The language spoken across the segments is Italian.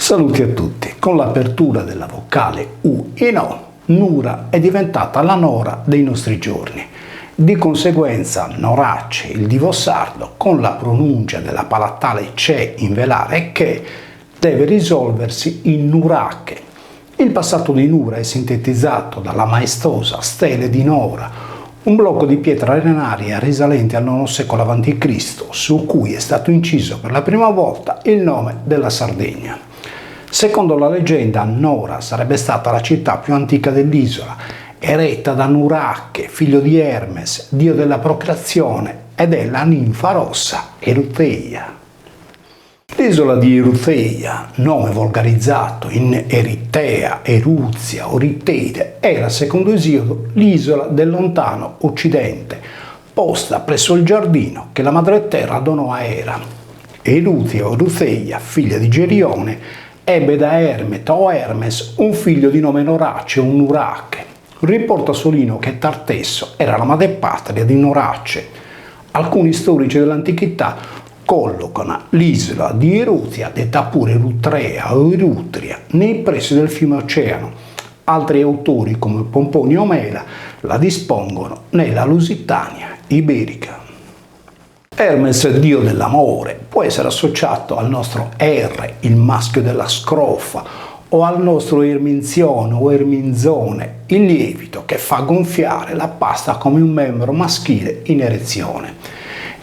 Saluti a tutti. Con l'apertura della vocale U in O, Nura è diventata la Nora dei nostri giorni. Di conseguenza Norace, il divo sardo, con la pronuncia della palatale ce in velare che, deve risolversi in Nurache. Il passato di Nura è sintetizzato dalla maestosa stele di Nora, un blocco di pietra arenaria risalente al IX secolo a.C., su cui è stato inciso per la prima volta il nome della Sardegna. Secondo la leggenda, Nora sarebbe stata la città più antica dell'isola, eretta da Nurache, figlio di Hermes, dio della procreazione, e della ninfa rossa Eruteia. L'isola di Eruteia, nome volgarizzato in Eritea, Eruzia o Riteide, era, secondo Esiodo, l'isola del lontano occidente, posta presso il giardino che la madre terra donò a Era. Erutia o Eruteia, figlia di Gerione, ebbe da Ermete o Hermes un figlio di nome Norace o Nurache. Riporta Solino che Tartesso era la madrepatria di Norace. Alcuni storici dell'antichità collocano l'isola di Erutia, detta pure Erutrea o Erutria, nei pressi del fiume Oceano. Altri autori, come Pomponio o Mela, la dispongono nella Lusitania iberica. Hermes, dio dell'amore, può essere associato al nostro R, il maschio della scrofa, o al nostro erminzione o erminzone, il lievito che fa gonfiare la pasta come un membro maschile in erezione.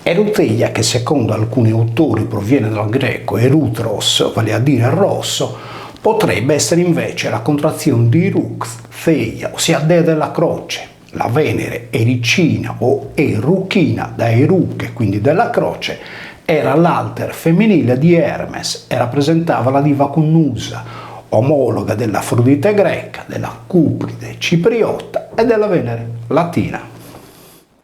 Eruteia, che secondo alcuni autori proviene dal greco erutros, vale a dire rosso, potrebbe essere invece la contrazione di Erux, Theia, ossia dea della croce. La Venere ericina o eruchina, da Eruche, quindi della croce, era l'alter femminile di Hermes e rappresentava la diva connusa, omologa dell'Afrodite greca, della Cupride cipriota e della Venere latina.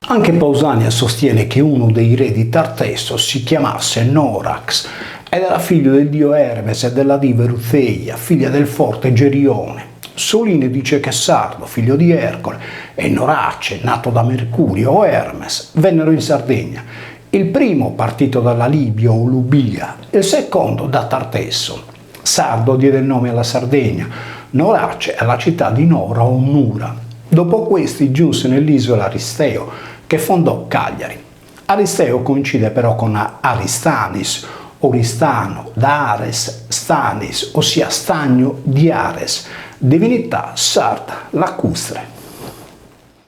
Anche Pausania sostiene che uno dei re di Tartesso si chiamasse Norax ed era figlio del dio Hermes e della diva Eruteia, figlia del forte Gerione. Solino dice che Sardo, figlio di Ercole, e Norace, nato da Mercurio o Hermes, vennero in Sardegna. Il primo partito dalla Libia o Lubia, il secondo da Tartesso. Sardo diede il nome alla Sardegna, Norace alla città di Nora o Nura. Dopo questi giunse nell'isola Aristeo, che fondò Cagliari. Aristeo coincide però con Aristanis, Oristano, da Ares, Stanis, ossia stagno di Ares, divinità sarda lacustre.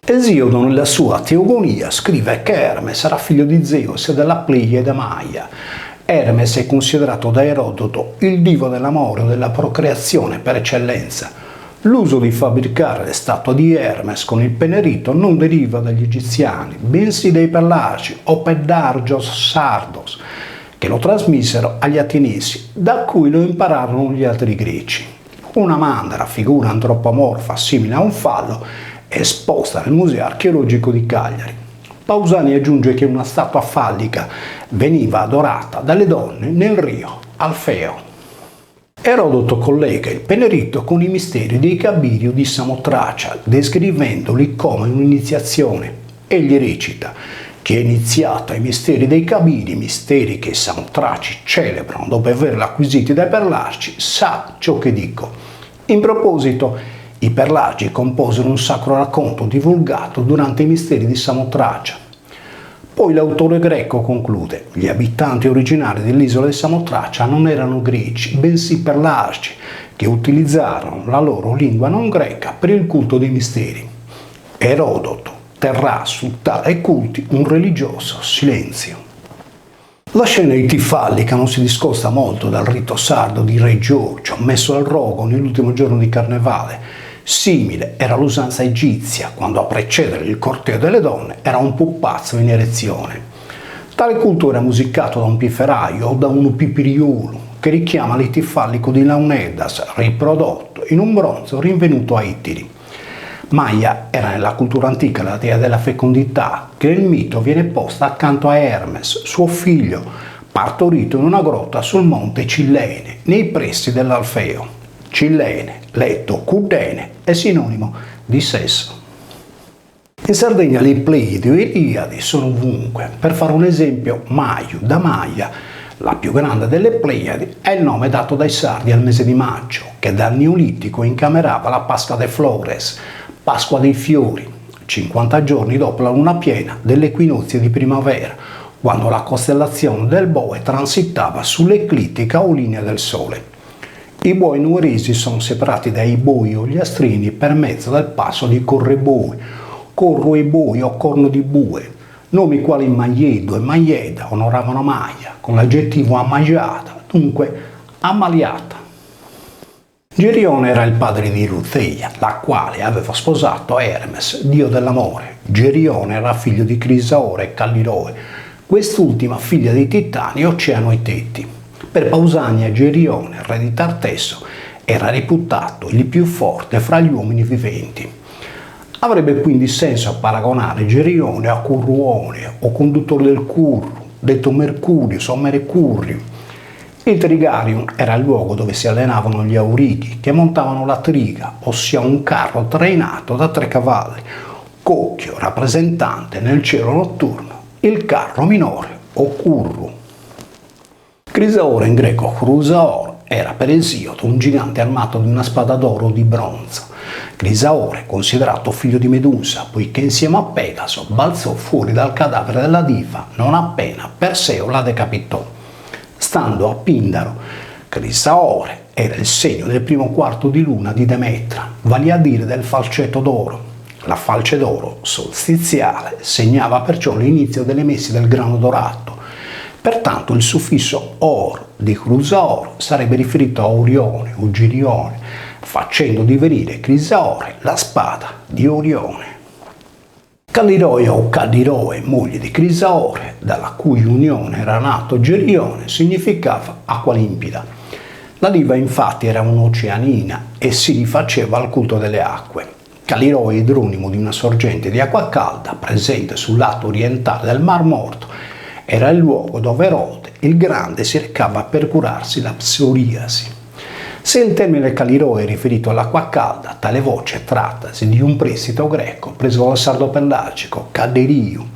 Esiodo nella sua Teogonia scrive che Hermes era figlio di Zeus e della Pleiade Maia. Hermes è considerato da Erodoto il divo dell'amore o della procreazione per eccellenza. L'uso di fabbricare le statue di Hermes con il penerito non deriva dagli egiziani, bensì dai Pelasgi o Peddargios Sardos, che lo trasmisero agli Ateniesi, da cui lo impararono gli altri greci. Una mandra, figura antropomorfa simile a un fallo, è esposta nel Museo Archeologico di Cagliari. Pausani aggiunge che una statua fallica veniva adorata dalle donne nel rio Alfeo. Erodoto collega il penerito con i misteri dei Cabirio di Samotracia, descrivendoli come un'iniziazione. Egli recita: chi è iniziato ai misteri dei Cabiri, misteri che i Samotraci celebrano dopo averli acquisiti dai Perlarci, sa ciò che dico. In proposito, i Perlarci composero un sacro racconto divulgato durante i misteri di Samotracia. Poi l'autore greco conclude: gli abitanti originari dell'isola di Samotracia non erano greci, bensì Perlarci, che utilizzarono la loro lingua non greca per il culto dei misteri. Erodoto terrà su tale culti un religioso silenzio. La scena itifallica non si discosta molto dal rito sardo di Re Giorgio, messo al rogo nell'ultimo giorno di Carnevale. Simile era l'usanza egizia, quando a precedere il corteo delle donne era un pupazzo in erezione. Tale culto era musicato da un pifferaio o da un pipiriolo, che richiama l'itifallico di Launeddas, riprodotto in un bronzo rinvenuto a Ittiri. Maia era nella cultura antica la dea della fecondità, che nel mito viene posta accanto a Hermes, suo figlio, partorito in una grotta sul monte Cillene, nei pressi dell'Alfeo. Cillene, letto Cudene, è sinonimo di sesso. In Sardegna le Pleiadi o Iliadi sono ovunque. Per fare un esempio, Maiu, da Maia, La più grande delle Pleiadi è il nome dato dai sardi al mese di maggio, che dal Neolitico incamerava la Pasqua de Flores, Pasqua dei fiori, 50 giorni dopo la luna piena dell'equinozio di primavera, quando la costellazione del Boe transitava sull'eclittica o linea del Sole. I buoi nuoresi sono separati dai boi o gli astrini per mezzo del passo di correboi, corro e boi o corno di bue, nomi quali Maiedo e Maieda onoravano Maia, con l'aggettivo amaiata, dunque ammaliata. Gerione era il padre di Ruteia, la quale aveva sposato Hermes, dio dell'amore. Gerione era figlio di Crisaore e Calliroe, quest'ultima figlia dei titani Oceano e Teti. Per Pausania Gerione, re di Tartesso, era reputato il più forte fra gli uomini viventi. Avrebbe quindi senso paragonare Gerione a Curruone o conduttore del Curru, detto Mercurio o Mercurio. Il Trigarium era il luogo dove si allenavano gli aurighi, che montavano la triga, ossia un carro trainato da 3 cavalli, cocchio rappresentante nel cielo notturno il carro minore o curru. Crisaore in greco Chrusaor era per Esiodo un gigante armato di una spada d'oro o di bronzo. Crisaore, considerato figlio di Medusa, poiché insieme a Pegaso balzò fuori dal cadavere della diva non appena Perseo la decapitò. Stando a Pindaro, Crisaore era il segno del primo quarto di luna di Demetra, vale a dire del falcetto d'oro. La falce d'oro solstiziale segnava perciò l'inizio delle messi del grano dorato. Pertanto il suffisso or di Chrusaor sarebbe riferito a Orione o Girione, facendo divenire Crisaore la spada di Orione. Calliroe o Calliroe, moglie di Crisaore, dalla cui unione era nato Gerione, significava acqua limpida. La diva infatti era un'oceanina e si rifaceva al culto delle acque. Calliroe è idronimo di una sorgente di acqua calda presente sul lato orientale del Mar Morto. Era il luogo dove Erode il Grande si recava per curarsi la psoriasi. Se il termine Calliroe è riferito all'acqua calda, tale voce trattasi di un prestito greco preso dal sardo pellagico, Caderiu.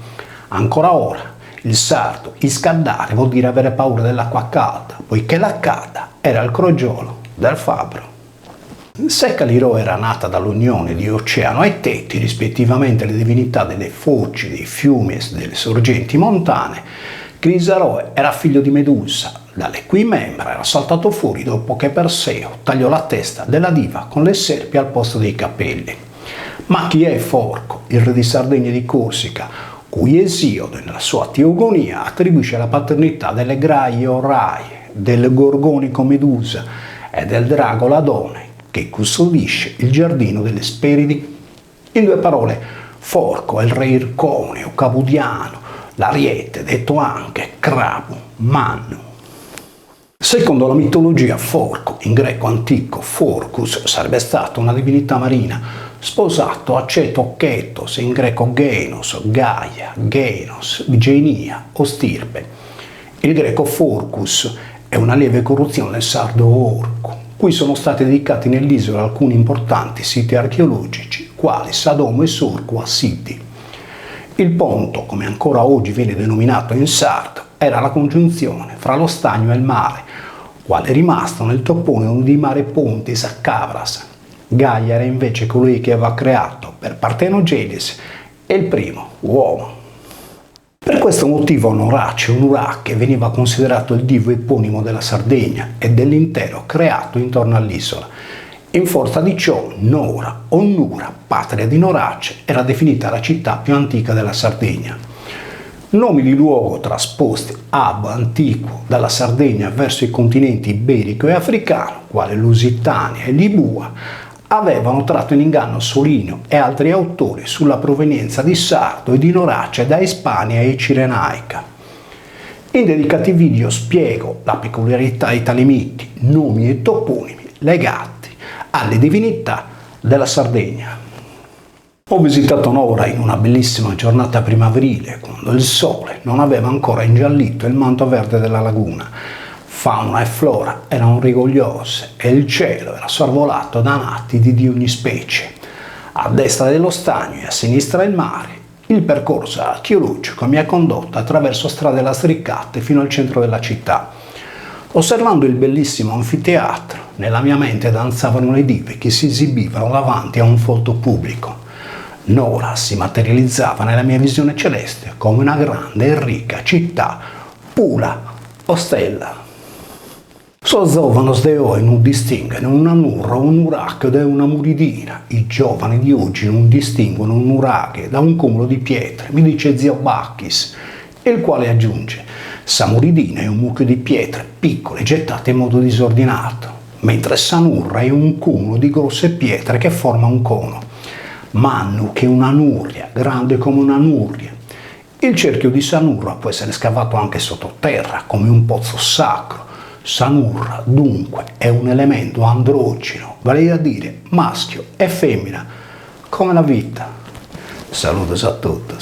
Ancora ora, il sardo iscaddare vuol dire avere paura dell'acqua calda, poiché la calda era il crogiolo del fabbro. Se Calliroe era nata dall'unione di Oceano e Teti, rispettivamente le divinità delle foci, dei fiumi e delle sorgenti montane, Crisaroe era figlio di Medusa, dalle cui membra era saltato fuori dopo che Perseo tagliò la testa della diva con le serpi al posto dei capelli. Ma chi è Forco, il re di Sardegna e di Corsica, cui Esiodo nella sua Teogonia attribuisce la paternità delle Graie o Raie, del Gorgonico Medusa e del drago Ladone, che custodisce il giardino delle Speridi? In 2 parole, Forco è il re Irconeo, Capudiano, l'Ariete, detto anche Crabu, Mannu. Secondo la mitologia, Forco, in greco antico Forcus, sarebbe stata una divinità marina, sposato a Ceto Chetos, in greco Genos, Gaia, Genos, Genia o Stirpe. Il greco Forcus è una lieve corruzione del sardo orco, cui sono stati dedicati nell'isola alcuni importanti siti archeologici, quali Sadomo e Sorco a Siti. Il ponto, come ancora oggi viene denominato in sardo, era la congiunzione fra lo stagno e il mare, quale è rimasto nel toponimo di Mare Pontis a Cavras. Gaia era invece colui che aveva creato, per partenogenesi, il primo uomo. Per questo motivo Norace o Nurache veniva considerato il dio eponimo della Sardegna e dell'intero creato intorno all'isola. In forza di ciò, Nora o Nura, patria di Norace, era definita la città più antica della Sardegna. Nomi di luogo trasposti ab antiquo dalla Sardegna verso i continenti iberico e africano, quale Lusitania e Libua, avevano tratto in inganno Solinio e altri autori sulla provenienza di Sardo e di Norace da Ispania e Cirenaica. In dedicati video spiego la peculiarità di tali miti, nomi e toponimi legati alle divinità della Sardegna. Ho visitato Nora in una bellissima giornata primaverile, quando il sole non aveva ancora ingiallito il manto verde della laguna. Fauna e flora erano rigogliose e il cielo era sorvolato da nati di ogni specie. A destra dello stagno e a sinistra il mare, Il percorso archeologico mi ha condotto attraverso strade lastricate fino al centro della città. Osservando il bellissimo anfiteatro, nella mia mente danzavano le dive che si esibivano davanti a un folto pubblico. Nora si materializzava nella mia visione celeste come una grande e ricca città, pura, ostella. So giovani di oggi non distinguono una nurra o un uracchio da una muridina. I giovani di oggi non distinguono un uraghe da un cumulo di pietre, mi dice zio Bacchis, il quale aggiunge: sa muridina è un mucchio di pietre piccole gettate in modo disordinato, mentre sa nurra è un cumulo di grosse pietre che forma un cono. Mannu che è una nurria, grande come una nurria. Il cerchio di Sanurra può essere scavato anche sottoterra, come un pozzo sacro. Sanurra, dunque, è un elemento androgeno, vale a dire maschio e femmina, come la vita. Saludos a tutti.